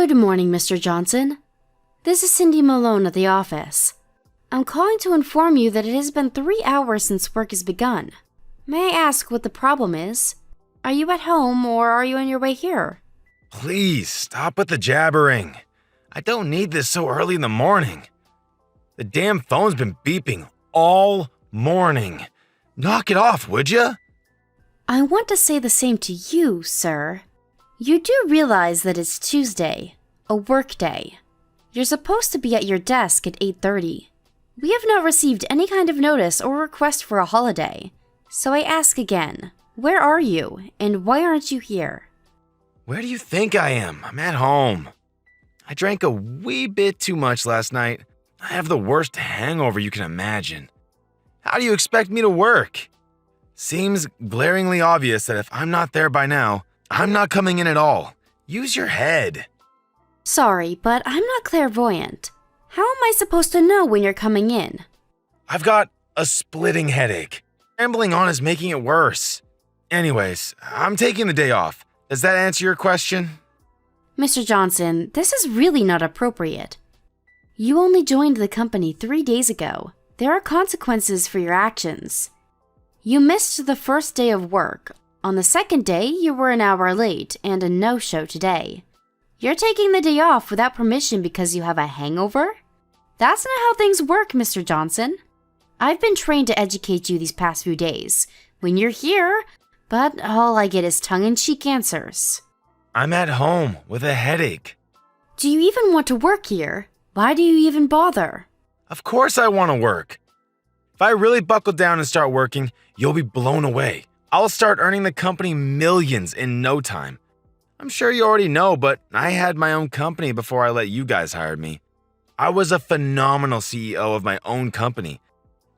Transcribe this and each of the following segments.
Good morning, Mr. Johnson. This is Cindy Malone at the office. I'm calling to inform you that it has been 3 hours since work has begun. May I ask what the problem is? Are you at home or are you on your way here? Please, stop with the jabbering. I don't need this so early in the morning. The damn phone's been beeping all morning. Knock it off, would ya? I want to say the same to you, sir. You do realize that it's Tuesday, a work day. You're supposed to be at your desk at 8:30. We have not received any kind of notice or request for a holiday. So I ask again, where are you and why aren't you here? Where do you think I am? I'm at home. I drank a wee bit too much last night. I have the worst hangover you can imagine. How do you expect me to work? Seems glaringly obvious that if I'm not there by now, I'm not coming in at all. Use your head. Sorry, but I'm not clairvoyant. How am I supposed to know when you're coming in? I've got a splitting headache. Rambling on is making it worse. Anyways, I'm taking the day off. Does that answer your question? Mr. Johnson, this is really not appropriate. You only joined the company 3 days ago. There are consequences for your actions. You missed the first day of work. On the second day, you were an hour late and a no-show today. You're taking the day off without permission because you have a hangover? That's not how things work, Mr. Johnson. I've been trained to educate you these past few days when you're here, but all I get is tongue-in-cheek answers. I'm at home with a headache. Do you even want to work here? Why do you even bother? Of course I want to work. If I really buckle down and start working, you'll be blown away. I'll start earning the company millions in no time. I'm sure you already know, but I had my own company before I let you guys hire me. I was a phenomenal CEO of my own company.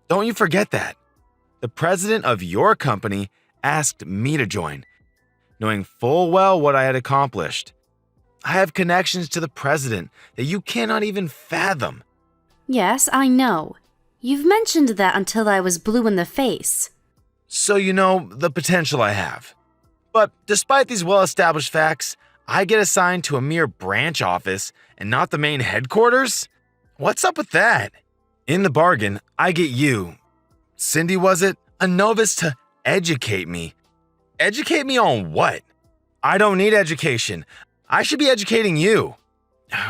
Don't you forget that. The president of your company asked me to join, knowing full well what I had accomplished. I have connections to the president that you cannot even fathom. Yes, I know. You've mentioned that until I was blue in the face. So you know the potential I have. But despite these well-established facts, I get assigned to a mere branch office and not the main headquarters? What's up with that? In the bargain, I get you, Cindy was it, a novice to educate me. Educate me on what? I don't need education. I should be educating you.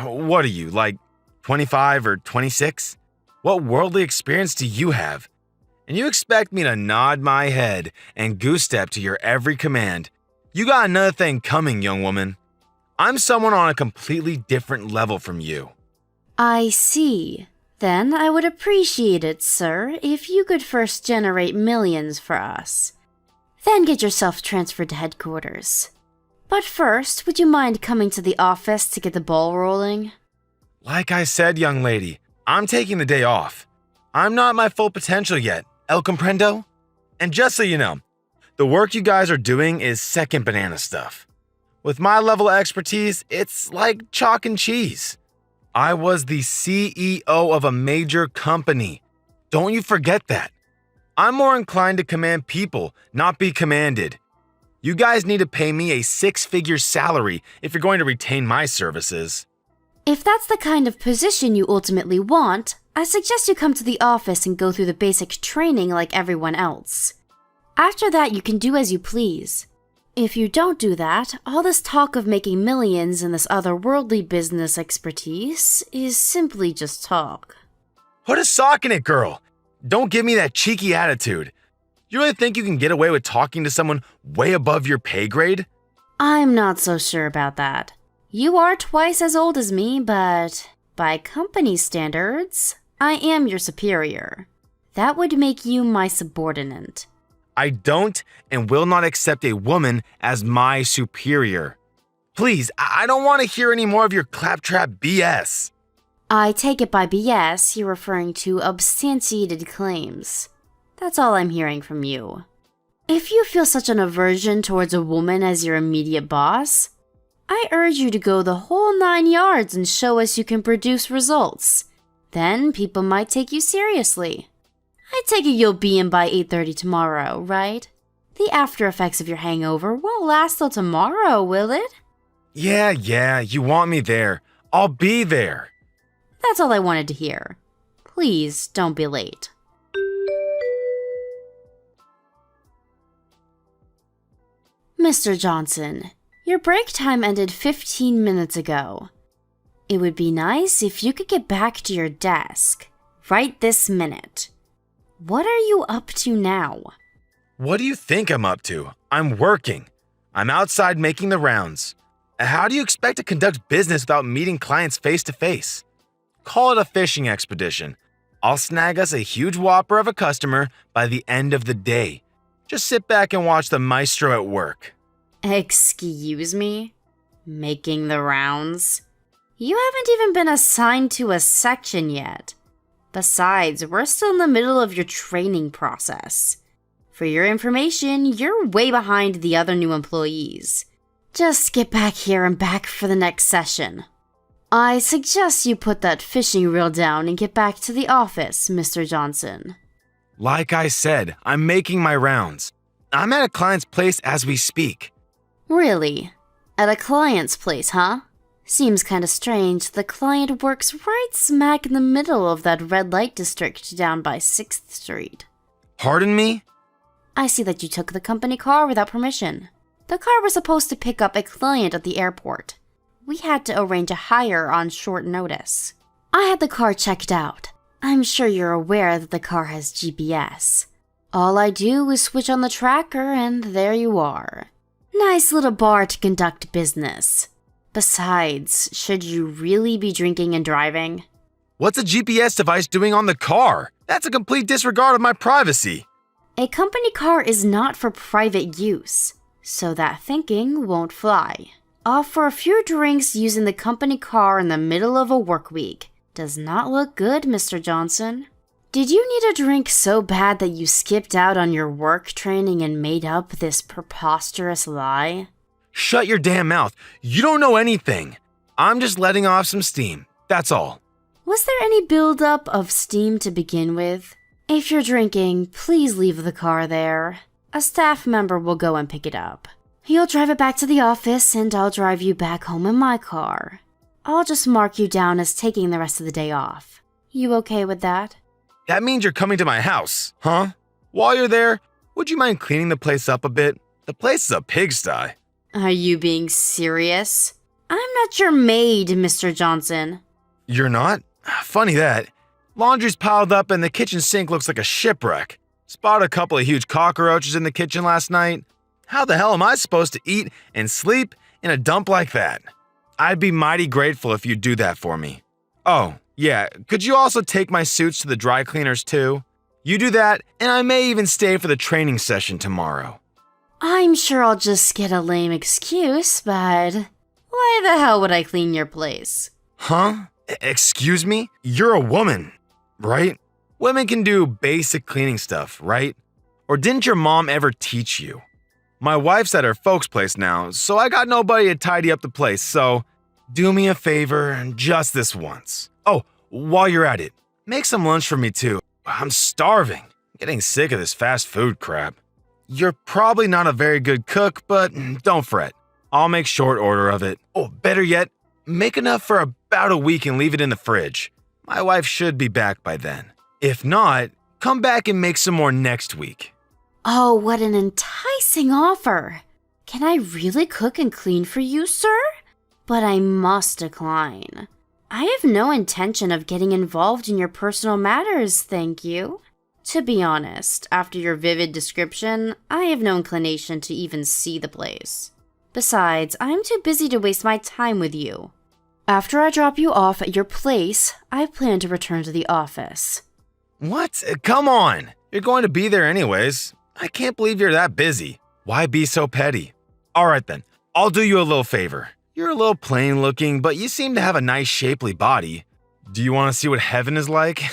What are you, like 25 or 26? What worldly experience do you have? And you expect me to nod my head and goose step to your every command. You got another thing coming, young woman. I'm someone on a completely different level from you. I see. Then I would appreciate it, sir, if you could first generate millions for us. Then get yourself transferred to headquarters. But first, would you mind coming to the office to get the ball rolling? Like I said, young lady, I'm taking the day off. I'm not at my full potential yet. El comprendo? And just so you know, the work you guys are doing is second banana stuff. With my level of expertise, it's like chalk and cheese. I was the CEO of a major company. Don't you forget that. I'm more inclined to command people, not be commanded. You guys need to pay me a 6-figure salary if you're going to retain my services. If that's the kind of position you ultimately want, I suggest you come to the office and go through the basic training like everyone else. After that, you can do as you please. If you don't do that, all this talk of making millions and this otherworldly business expertise is simply just talk. Put a sock in it, girl. Don't give me that cheeky attitude. You really think you can get away with talking to someone way above your pay grade? I'm not so sure about that. You are twice as old as me, but by company standards, I am your superior. That would make you my subordinate. I don't and will not accept a woman as my superior. Please, I don't want to hear any more of your claptrap BS. I take it by BS, you're referring to substantiated claims. That's all I'm hearing from you. If you feel such an aversion towards a woman as your immediate boss, I urge you to go the whole 9 yards and show us you can produce results. Then people might take you seriously. I take it you'll be in by 8:30 tomorrow, right? The after effects of your hangover won't last till tomorrow, will it? Yeah, you want me there. I'll be there. That's all I wanted to hear. Please don't be late. Mr. Johnson, your break time ended 15 minutes ago. It would be nice if you could get back to your desk right this minute. What are you up to now? What do you think I'm up to? I'm working. I'm outside making the rounds. How do you expect to conduct business without meeting clients face to face? Call it a fishing expedition. I'll snag us a huge whopper of a customer by the end of the day. Just sit back and watch the maestro at work. Excuse me? Making the rounds? You haven't even been assigned to a section yet. Besides, we're still in the middle of your training process. For your information, you're way behind the other new employees. Just get back here and back for the next session. I suggest you put that fishing reel down and get back to the office, Mr. Johnson. Like I said, I'm making my rounds. I'm at a client's place as we speak. Really? At a client's place, huh? Seems kinda strange. The client works right smack in the middle of that red light district down by 6th Street. Pardon me? I see that you took the company car without permission. The car was supposed to pick up a client at the airport. We had to arrange a hire on short notice. I had the car checked out. I'm sure you're aware that the car has GPS. All I do is switch on the tracker and there you are. Nice little bar to conduct business. Besides, should you really be drinking and driving? What's a GPS device doing on the car? That's a complete disregard of my privacy. A company car is not for private use, so that thinking won't fly. For a few drinks using the company car in the middle of a work week does not look good, Mr. Johnson. Did you need a drink so bad that you skipped out on your work training and made up this preposterous lie? Shut your damn mouth. You don't know anything. I'm just letting off some steam. That's all. Was there any buildup of steam to begin with? If you're drinking, please leave the car there. A staff member will go and pick it up. You'll drive it back to the office and I'll drive you back home in my car. I'll just mark you down as taking the rest of the day off. You okay with that? That means you're coming to my house, huh? While you're there, would you mind cleaning the place up a bit? The place is a pigsty. Are you being serious? I'm not your maid, Mr. Johnson. You're not? Funny that. Laundry's piled up and the kitchen sink looks like a shipwreck. Spotted a couple of huge cockroaches in the kitchen last night. How the hell am I supposed to eat and sleep in a dump like that? I'd be mighty grateful if you'd do that for me. Oh, yeah, could you also take my suits to the dry cleaners too? You do that, and I may even stay for the training session tomorrow. I'm sure I'll just get a lame excuse, but why the hell would I clean your place? Huh? Excuse me? You're a woman, right? Women can do basic cleaning stuff, right? Or didn't your mom ever teach you? My wife's at her folks' place now, so I got nobody to tidy up the place, so do me a favor just this once. Oh, while you're at it, make some lunch for me too. I'm starving. Getting sick of this fast food crap. You're probably not a very good cook, but don't fret. I'll make short order of it. Oh, better yet, make enough for about a week and leave it in the fridge. My wife should be back by then. If not, come back and make some more next week. Oh, what an enticing offer. Can I really cook and clean for you, sir? But I must decline. I have no intention of getting involved in your personal matters, thank you. To be honest, after your vivid description, I have no inclination to even see the place. Besides, I'm too busy to waste my time with you. After I drop you off at your place, I plan to return to the office. What? Come on. You're going to be there anyways. I can't believe you're that busy. Why be so petty? All right then, I'll do you a little favor. You're a little plain looking, but you seem to have a nice shapely body. Do you want to see what heaven is like?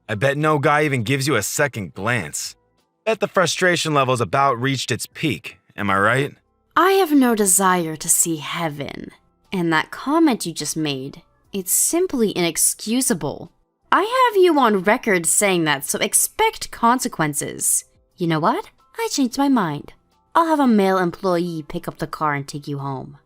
I bet no guy even gives you a second glance. Bet the frustration level's about reached its peak, am I right? I have no desire to see heaven. And that comment you just made, it's simply inexcusable. I have you on record saying that, so expect consequences. You know what? I changed my mind. I'll have a male employee pick up the car and take you home.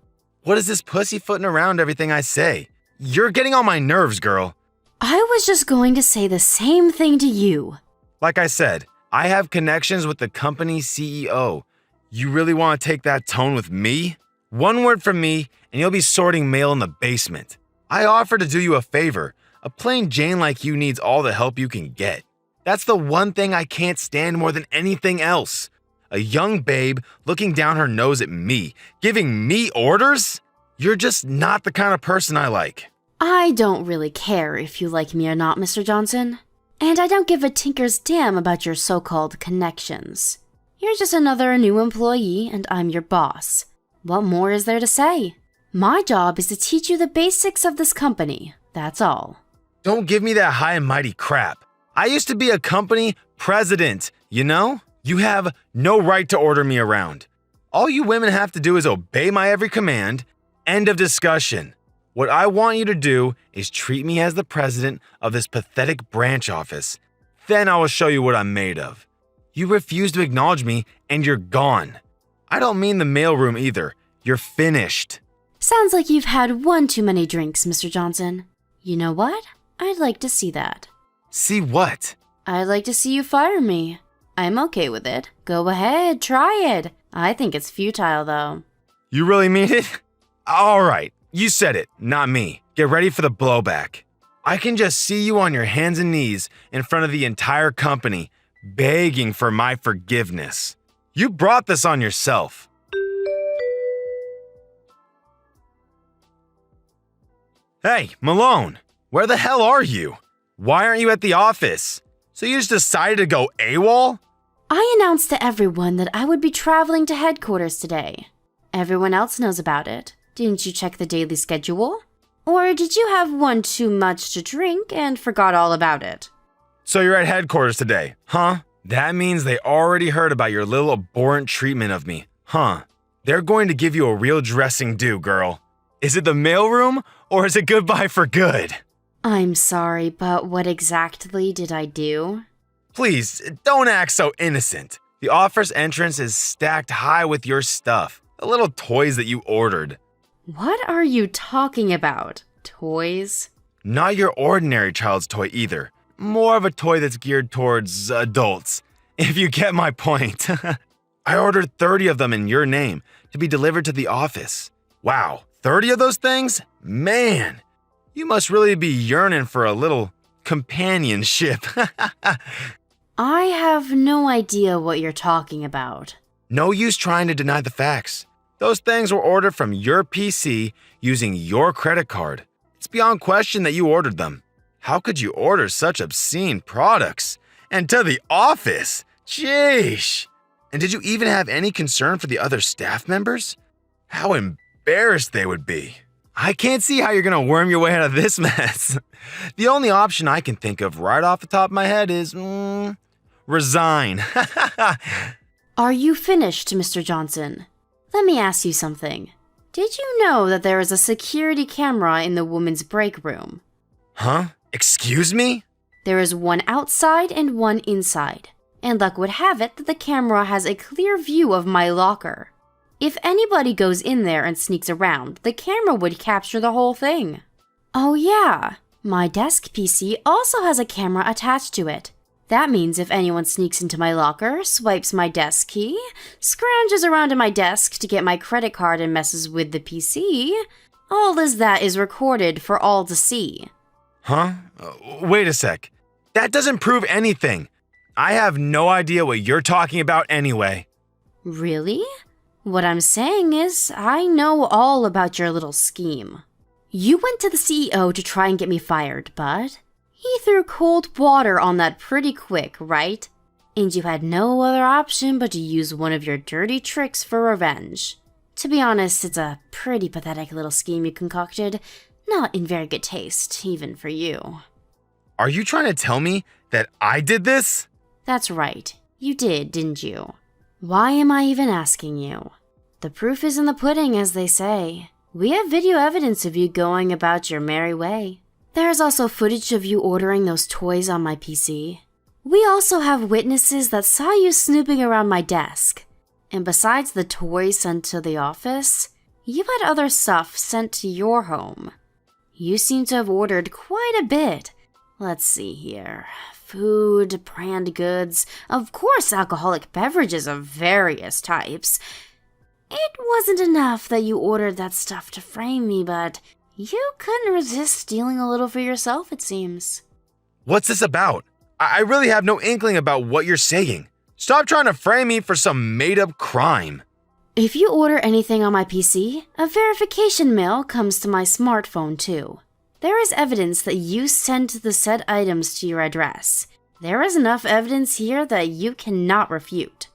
What is this pussyfooting around everything I say? You're getting on my nerves, girl. I was just going to say the same thing to you. Like I said, I have connections with the company's CEO. You really want to take that tone with me? One word from me, and you'll be sorting mail in the basement. I offer to do you a favor. A plain Jane like you needs all the help you can get. That's the one thing I can't stand more than anything else. A young babe looking down her nose at me, giving me orders? You're just not the kind of person I like. I don't really care if you like me or not, Mr. Johnson. And I don't give a tinker's damn about your so-called connections. You're just another new employee, and I'm your boss. What more is there to say? My job is to teach you the basics of this company, that's all. Don't give me that high and mighty crap. I used to be a company president, you know? You have no right to order me around. All you women have to do is obey my every command. End of discussion. What I want you to do is treat me as the president of this pathetic branch office. Then I will show you what I'm made of. You refuse to acknowledge me, and you're gone. I don't mean the mailroom either. You're finished. Sounds like you've had one too many drinks, Mr. Johnson. You know what? I'd like to see that. See what? I'd like to see you fire me. I'm okay with it. Go ahead, try it. I think it's futile, though. You really mean it? All right, you said it, not me. Get ready for the blowback. I can just see you on your hands and knees in front of the entire company, begging for my forgiveness. You brought this on yourself. Hey, Malone, where the hell are you? Why aren't you at the office? So you just decided to go AWOL? I announced to everyone that I would be traveling to headquarters today. Everyone else knows about it. Didn't you check the daily schedule? Or did you have one too much to drink and forgot all about it? So you're at headquarters today, huh? That means they already heard about your little abhorrent treatment of me, huh? They're going to give you a real dressing due, girl. Is it the mailroom, or is it goodbye for good? I'm sorry, but what exactly did I do? Please, don't act so innocent. The office entrance is stacked high with your stuff, the little toys that you ordered. What are you talking about? Toys? Not your ordinary child's toy either. More of a toy that's geared towards adults, if you get my point. I ordered 30 of them in your name to be delivered to the office. Wow, 30 of those things? Man, you must really be yearning for a little companionship. I have no idea what you're talking about. No use trying to deny the facts. Those things were ordered from your PC using your credit card. It's beyond question that you ordered them. How could you order such obscene products? And to the office? Sheesh. And did you even have any concern for the other staff members? How embarrassed they would be. I can't see how you're gonna worm your way out of this mess. The only option I can think of right off the top of my head is, resign. Are you finished, Mr. Johnson? Let me ask you something. Did you know that there is a security camera in the women's break room? Huh? Excuse me? There is one outside and one inside. And luck would have it that the camera has a clear view of my locker. If anybody goes in there and sneaks around, the camera would capture the whole thing. Oh yeah, my desk PC also has a camera attached to it. That means if anyone sneaks into my locker, swipes my desk key, scrounges around to my desk to get my credit card and messes with the PC, all as that is recorded for all to see. Huh? Wait a sec. That doesn't prove anything. I have no idea what you're talking about anyway. Really? What I'm saying is, I know all about your little scheme. You went to the CEO to try and get me fired, but he threw cold water on that pretty quick, right? And you had no other option but to use one of your dirty tricks for revenge. To be honest, it's a pretty pathetic little scheme you concocted. Not in very good taste, even for you. Are you trying to tell me that I did this? That's right. You did, didn't you? Why am I even asking you? The proof is in the pudding, as they say. We have video evidence of you going about your merry way. There's also footage of you ordering those toys on my PC. We also have witnesses that saw you snooping around my desk. And besides the toys sent to the office, You had other stuff sent to your home. You seem to have ordered quite a bit. Let's see here. Food, brand goods, of course alcoholic beverages of various types. It wasn't enough that you ordered that stuff to frame me, but you couldn't resist stealing a little for yourself, it seems. What's this about? I really have no inkling about what you're saying. Stop trying to frame me for some made-up crime. If you order anything on my PC, a verification mail comes to my smartphone too. There is evidence that you sent the said items to your address. There is enough evidence here that you cannot refute.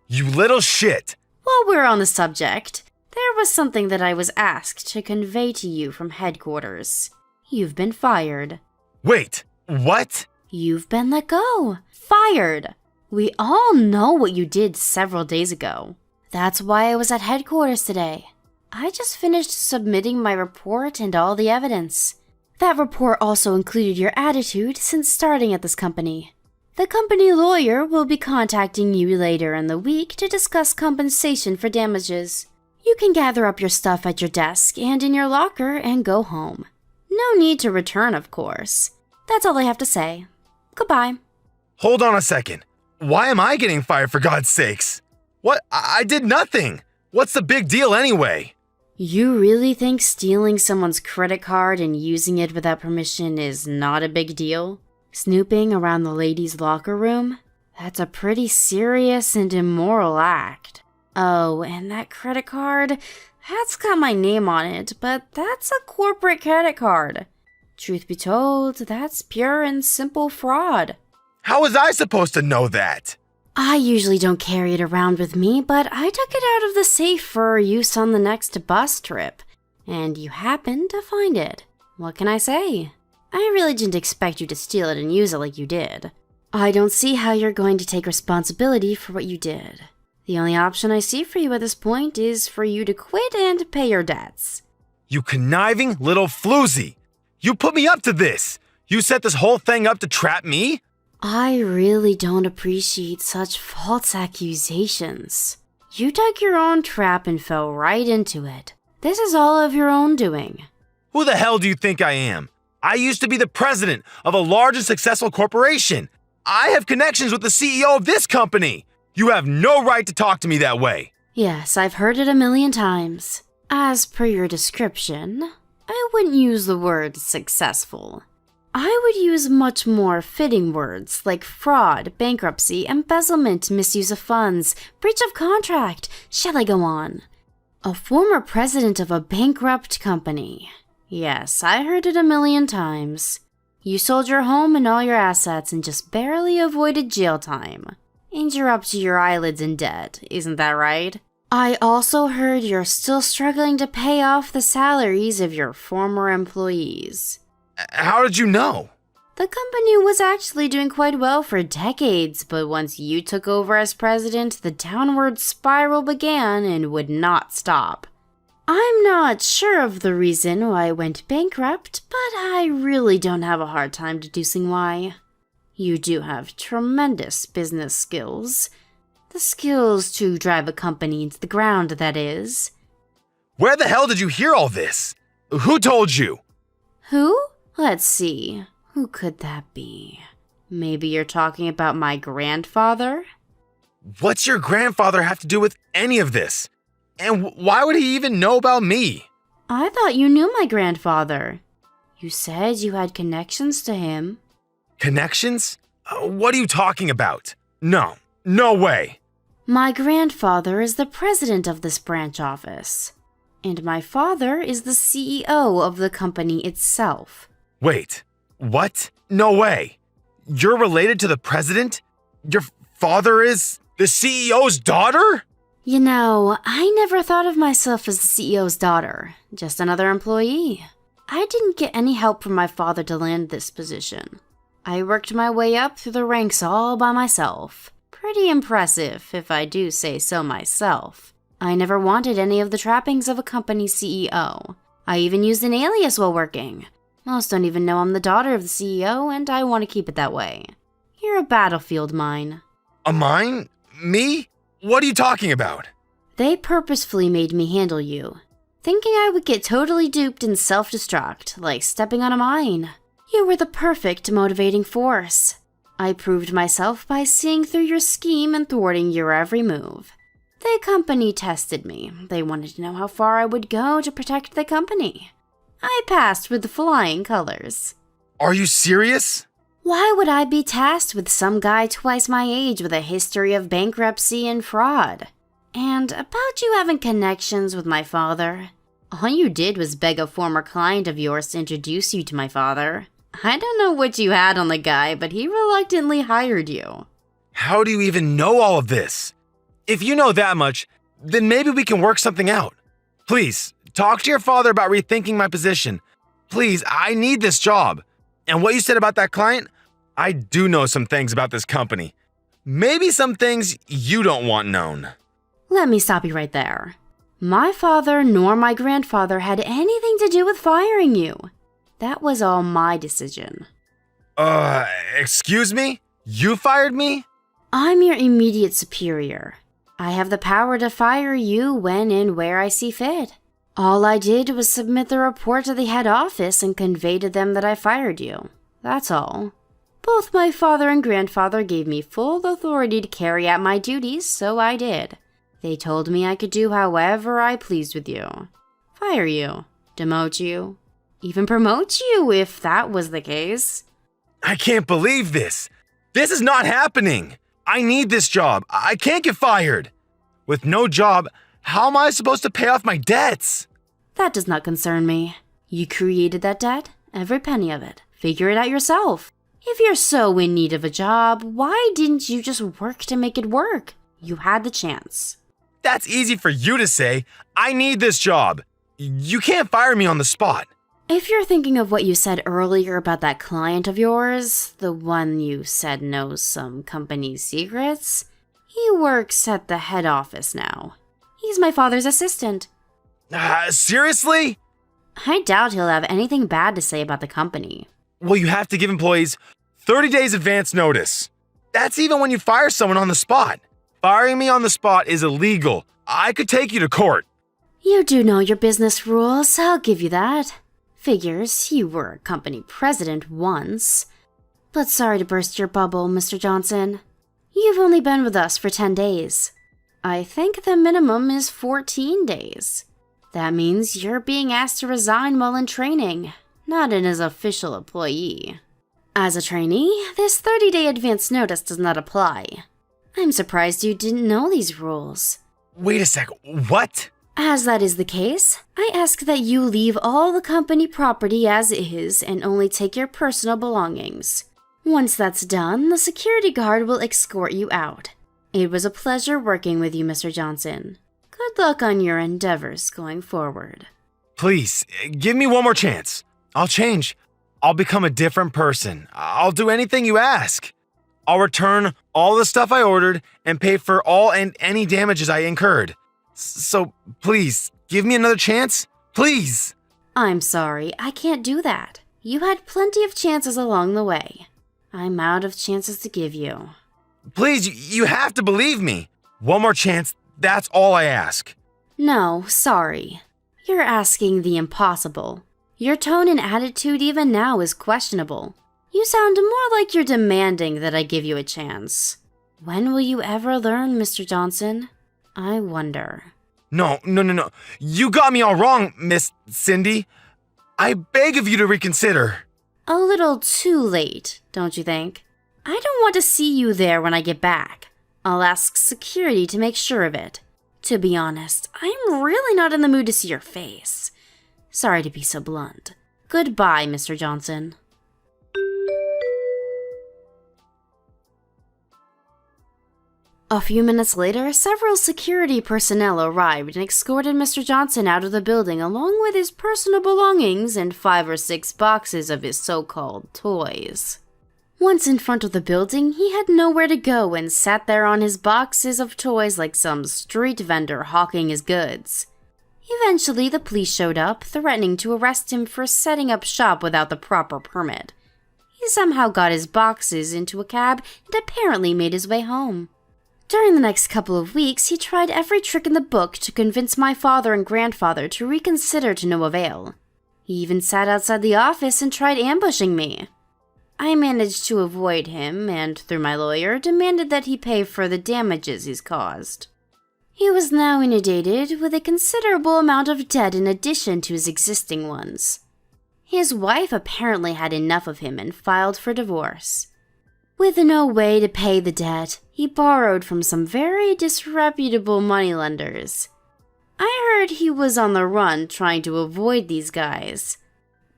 You little shit! While we're on the subject, there was something that I was asked to convey to you from headquarters. You've been fired. Wait, what? You've been let go. Fired. We all know what you did several days ago. That's why I was at headquarters today. I just finished submitting my report and all the evidence. That report also included your attitude since starting at this company. The company lawyer will be contacting you later in the week to discuss compensation for damages. You can gather up your stuff at your desk and in your locker and go home. No need to return, of course. That's all I have to say. Goodbye. Hold on a second. Why am I getting fired, for God's sakes? What? I did nothing. What's the big deal anyway? You really think stealing someone's credit card and using it without permission is not a big deal? Snooping around the ladies' locker room? That's a pretty serious and immoral act. Oh, and that credit card? That's got my name on it, but that's a corporate credit card. Truth be told, that's pure and simple fraud. How was I supposed to know that? I usually don't carry it around with me, but I took it out of the safe for use on the next bus trip, and you happened to find it. What can I say? I really didn't expect you to steal it and use it like you did. I don't see how you're going to take responsibility for what you did. The only option I see for you at this point is for you to quit and pay your debts. You conniving little floozy! You put me up to this! You set this whole thing up to trap me? I really don't appreciate such false accusations. You dug your own trap and fell right into it. This is all of your own doing. Who the hell do you think I am? I used to be the president of a large and successful corporation. I have connections with the CEO of this company. You have no right to talk to me that way. Yes, I've heard it a million times. As per your description, I wouldn't use the word successful. I would use much more fitting words like fraud, bankruptcy, embezzlement, misuse of funds, breach of contract. Shall I go on? A former president of a bankrupt company. Yes, I heard it a million times. You sold your home and all your assets and just barely avoided jail time. And you're up to your eyelids in debt, isn't that right? I also heard you're still struggling to pay off the salaries of your former employees. How did you know? The company was actually doing quite well for decades, but once you took over as president, the downward spiral began and would not stop. I'm not sure of the reason why it went bankrupt, but I really don't have a hard time deducing why. You do have tremendous business skills. The skills to drive a company into the ground, that is. Where the hell did you hear all this? Who told you? Who? Let's see. Who could that be? Maybe you're talking about my grandfather? What's your grandfather have to do with any of this? And why would he even know about me? I thought you knew my grandfather. You said you had connections to him. Connections? What are you talking about? No way. My grandfather is the president of this branch office. And my father is the CEO of the company itself. Wait, what? No way. You're related to the president? Your father is the CEO's daughter? You know, I never thought of myself as the CEO's daughter, just another employee. I didn't get any help from my father to land this position. I worked my way up through the ranks all by myself. Pretty impressive, if I do say so myself. I never wanted any of the trappings of a company CEO. I even used an alias while working. Most don't even know I'm the daughter of the CEO, and I want to keep it that way. You're a battlefield mine. A mine? Me? What are you talking about? They purposefully made me handle you. thinking I would get totally duped and self-destruct, like stepping on a mine. You were the perfect motivating force. I proved myself by seeing through your scheme and thwarting your every move. The company tested me. They wanted to know how far I would go to protect the company. I passed with flying colors. Are you serious? Why would I be tasked with some guy twice my age with a history of bankruptcy and fraud? And about you having connections with my father? All you did was beg a former client of yours to introduce you to my father. I don't know what you had on the guy, but he reluctantly hired you. How do you even know all of this? If you know that much, then maybe we can work something out. Please, talk to your father about rethinking my position. Please, I need this job. And what you said about that client, I do know some things about this company. Maybe some things you don't want known. Let me stop you right there. My father nor my grandfather had anything to do with firing you. That was all my decision. Excuse me? You fired me? I'm your immediate superior. I have the power to fire you when and where I see fit. All I did was submit the report to the head office and convey to them that I fired you. That's all. Both my father and grandfather gave me full authority to carry out my duties, so I did. They told me I could do however I pleased with you. Fire you, demote you, even promote you if that was the case. I can't believe this. This is not happening. I need this job. I can't get fired. With no job, how am I supposed to pay off my debts? That does not concern me. You created that debt, every penny of it. Figure it out yourself. If you're so in need of a job, why didn't you just work to make it work? You had the chance. That's easy for you to say. I need this job. You can't fire me on the spot. If you're thinking of what you said earlier about that client of yours, the one you said knows some company secrets, he works at the head office now. He's my father's assistant. Seriously? I doubt he'll have anything bad to say about the company. Well, you have to give employees 30 days advance notice. That's even when you fire someone on the spot. Firing me on the spot is illegal. I could take you to court. You do know your business rules, I'll give you that. Figures, you were a company president once. But sorry to burst your bubble, Mr. Johnson. You've only been with us for 10 days. I think the minimum is 14 days. That means you're being asked to resign while in training, not as an official employee. As a trainee, this 30-day advance notice does not apply. I'm surprised you didn't know these rules. Wait a sec, what? As that is the case, I ask that you leave all the company property as is and only take your personal belongings. Once that's done, the security guard will escort you out. It was a pleasure working with you, Mr. Johnson. Good luck on your endeavors going forward. Please, give me one more chance. I'll change. I'll become a different person. I'll do anything you ask. I'll return all the stuff I ordered and pay for all and any damages I incurred. So please, give me another chance. Please. I'm sorry, I can't do that. You had plenty of chances along the way. I'm out of chances to give you. Please, you have to believe me. One more chance, that's all I ask. No, sorry. You're asking the impossible. Your tone and attitude even now is questionable. You sound more like you're demanding that I give you a chance. When will you ever learn, Mr. Johnson? I wonder. No. You got me all wrong, Miss Cindy. I beg of you to reconsider. A little too late, don't you think? I don't want to see you there when I get back. I'll ask security to make sure of it. To be honest, I'm really not in the mood to see your face. Sorry to be so blunt. Goodbye, Mr. Johnson. A few minutes later, several security personnel arrived and escorted Mr. Johnson out of the building along with his personal belongings and 5 or 6 boxes of his so-called toys. Once in front of the building, he had nowhere to go and sat there on his boxes of toys like some street vendor hawking his goods. Eventually, the police showed up, threatening to arrest him for setting up shop without the proper permit. He somehow got his boxes into a cab and apparently made his way home. During the next couple of weeks, he tried every trick in the book to convince my father and grandfather to reconsider to no avail. He even sat outside the office and tried ambushing me. I managed to avoid him and, through my lawyer, demanded that he pay for the damages he's caused. He was now inundated with a considerable amount of debt in addition to his existing ones. His wife apparently had enough of him and filed for divorce. With no way to pay the debt, he borrowed from some very disreputable moneylenders. I heard he was on the run trying to avoid these guys.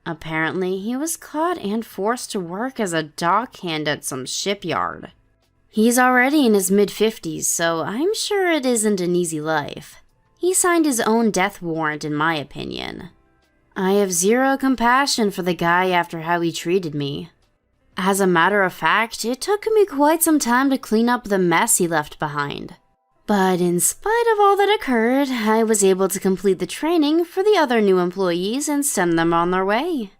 Apparently, he was caught and forced to work as a dockhand at some shipyard. He's already in his mid-50s, so I'm sure it isn't an easy life. He signed his own death warrant, in my opinion. I have zero compassion for the guy after how he treated me. As a matter of fact, it took me quite some time to clean up the mess he left behind. But in spite of all that occurred, I was able to complete the training for the other new employees and send them on their way.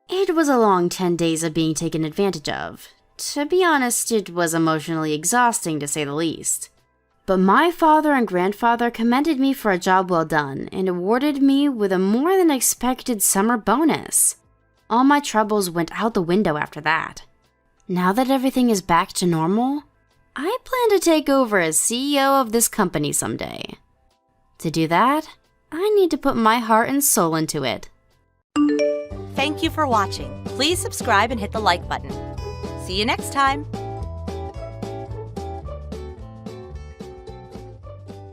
It was a long 10 days of being taken advantage of. To be honest, it was emotionally exhausting to say the least. But my father and grandfather commended me for a job well done and awarded me with a more than expected summer bonus. All my troubles went out the window after that. Now that everything is back to normal, I plan to take over as CEO of this company someday. To do that, I need to put my heart and soul into it. Thank you for watching. Please subscribe and hit the like button. See you next time.